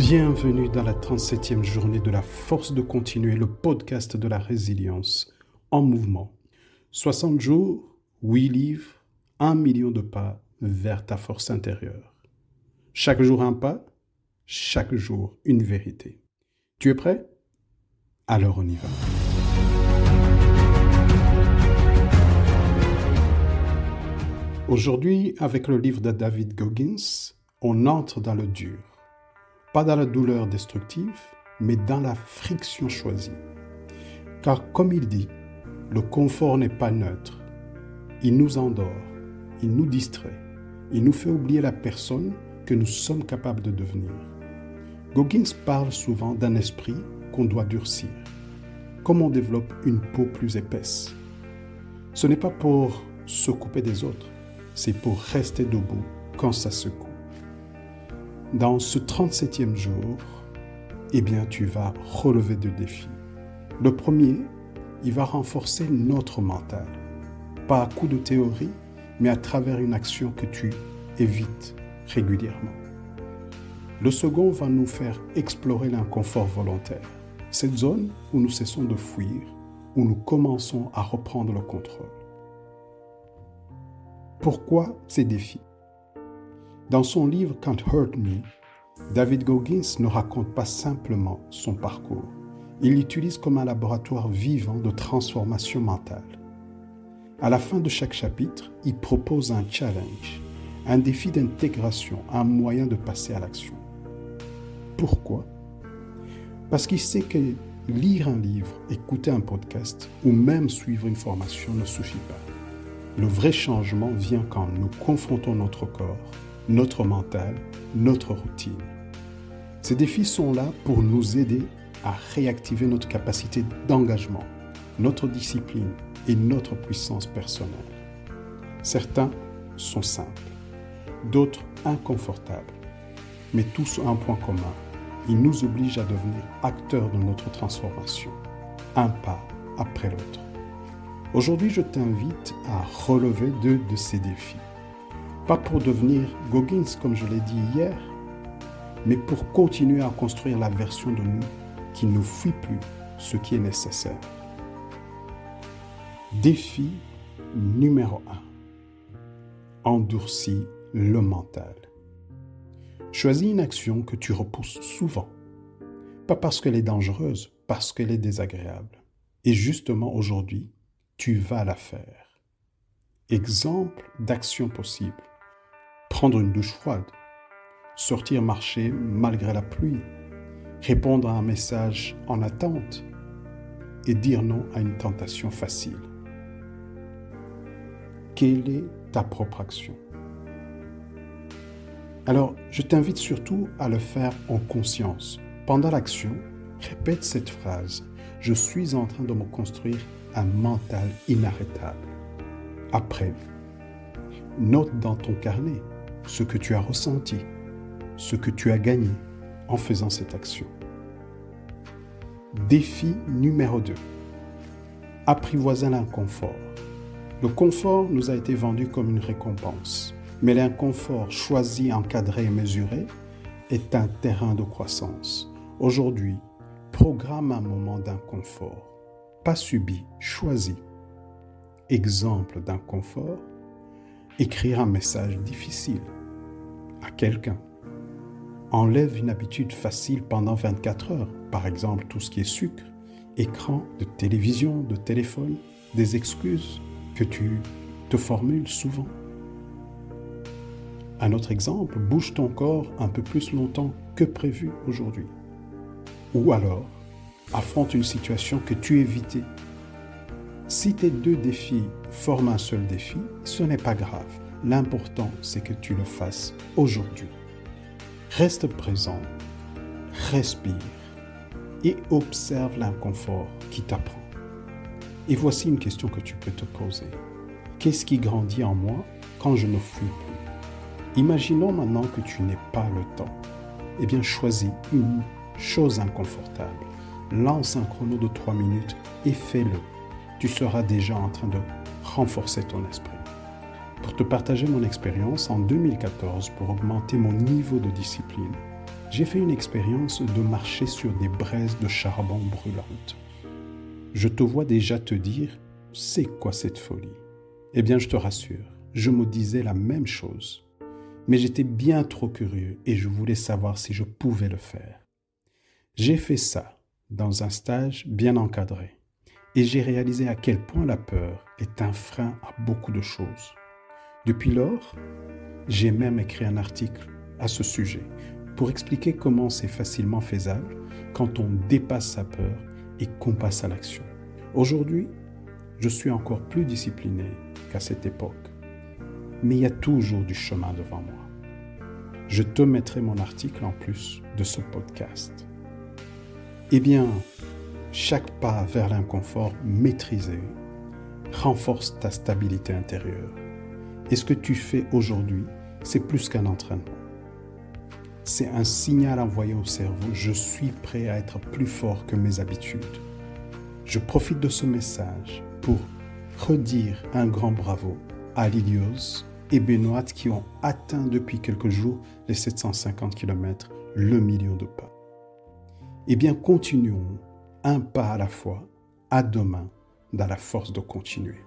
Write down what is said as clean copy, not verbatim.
Bienvenue dans la 37e journée de la force de continuer, le podcast de la résilience en mouvement. 60 jours, 8 livres, 1 million de pas vers ta force intérieure. Chaque jour un pas, chaque jour une vérité. Tu es prêt? Alors on y va. Aujourd'hui, avec le livre de David Goggins, on entre dans le dur. Pas dans la douleur destructive, mais dans la friction choisie. Car comme il dit, le confort n'est pas neutre. Il nous endort, il nous distrait, il nous fait oublier la personne que nous sommes capables de devenir. Goggins parle souvent d'un esprit qu'on doit durcir, comme on développe une peau plus épaisse. Ce n'est pas pour se couper des autres, c'est pour rester debout quand ça secoue. Dans ce 37e jour, tu vas relever 2 défis. Le premier, il va renforcer notre mental. Pas à coup de théorie, mais à travers une action que tu évites régulièrement. Le second va nous faire explorer l'inconfort volontaire. Cette zone où nous cessons de fuir, où nous commençons à reprendre le contrôle. Pourquoi ces défis? Dans son livre Can't Hurt Me, David Goggins ne raconte pas simplement son parcours. Il l'utilise comme un laboratoire vivant de transformation mentale. À la fin de chaque chapitre, il propose un challenge, un défi d'intégration, un moyen de passer à l'action. Pourquoi? Parce qu'il sait que lire un livre, écouter un podcast ou même suivre une formation ne suffit pas. Le vrai changement vient quand nous confrontons notre corps, notre mental, notre routine. Ces défis sont là pour nous aider à réactiver notre capacité d'engagement, notre discipline et notre puissance personnelle. Certains sont simples, d'autres inconfortables, mais tous ont un point commun. Ils nous obligent à devenir acteurs de notre transformation, un pas après l'autre. Aujourd'hui, je t'invite à relever 2 de ces défis. Pas pour devenir Goggins, comme je l'ai dit hier, mais pour continuer à construire la version de nous qui ne fuit plus ce qui est nécessaire. Défi numéro 1. Endurcis le mental. Choisis une action que tu repousses souvent. Pas parce qu'elle est dangereuse, parce qu'elle est désagréable. Et justement aujourd'hui, tu vas la faire. Exemple d'action possible. Prendre une douche froide, sortir marcher malgré la pluie, répondre à un message en attente et dire non à une tentation facile. Quelle est ta propre action? Alors, je t'invite surtout à le faire en conscience. Pendant l'action, répète cette phrase. Je suis en train de me construire un mental inarrêtable. Après, note dans ton carnet ce que tu as ressenti, ce que tu as gagné en faisant cette action. Défi numéro 2. Apprivoiser l'inconfort. Le confort nous a été vendu comme une récompense, mais l'inconfort choisi, encadré et mesuré est un terrain de croissance. Aujourd'hui, programme un moment d'inconfort, pas subi, choisi. Exemple d'inconfort, écrire un message difficile à quelqu'un. Enlève une habitude facile pendant 24 heures, par exemple tout ce qui est sucre, écran, de télévision, de téléphone, des excuses que tu te formules souvent. Un autre exemple, bouge ton corps un peu plus longtemps que prévu aujourd'hui. Ou alors, affronte une situation que tu évitais. Si tes 2 défis forment un seul défi, ce n'est pas grave. L'important, c'est que tu le fasses aujourd'hui. Reste présent, respire et observe l'inconfort qui t'apprend. Et voici une question que tu peux te poser. Qu'est-ce qui grandit en moi quand je ne fuis plus? Imaginons maintenant que tu n'aies pas le temps. Choisis une chose inconfortable. Lance un chrono de 3 minutes et fais-le. Tu seras déjà en train de renforcer ton esprit. Pour te partager mon expérience, en 2014, pour augmenter mon niveau de discipline, J'ai fait une expérience de marcher sur des braises de charbon brûlantes. Je te vois déjà te dire, c'est quoi cette folie? Eh bien, je te rassure, je me disais la même chose. Mais j'étais bien trop curieux et je voulais savoir si je pouvais le faire. J'ai fait ça dans un stage bien encadré et j'ai réalisé à quel point la peur est un frein à beaucoup de choses. Depuis lors, j'ai même écrit un article à ce sujet pour expliquer comment c'est facilement faisable quand on dépasse sa peur et qu'on passe à l'action. Aujourd'hui, je suis encore plus discipliné qu'à cette époque, mais il y a toujours du chemin devant moi. Je te mettrai mon article en plus de ce podcast. Eh bien, chaque pas vers l'inconfort maîtrisé renforce ta stabilité intérieure. Et ce que tu fais aujourd'hui, c'est plus qu'un entraînement. C'est un signal envoyé au cerveau, je suis prêt à être plus fort que mes habitudes. Je profite de ce message pour redire un grand bravo à Lilios et Benoît qui ont atteint depuis quelques jours les 750 km, le million de pas. Eh bien, continuons un pas à la fois, à demain, dans la force de continuer.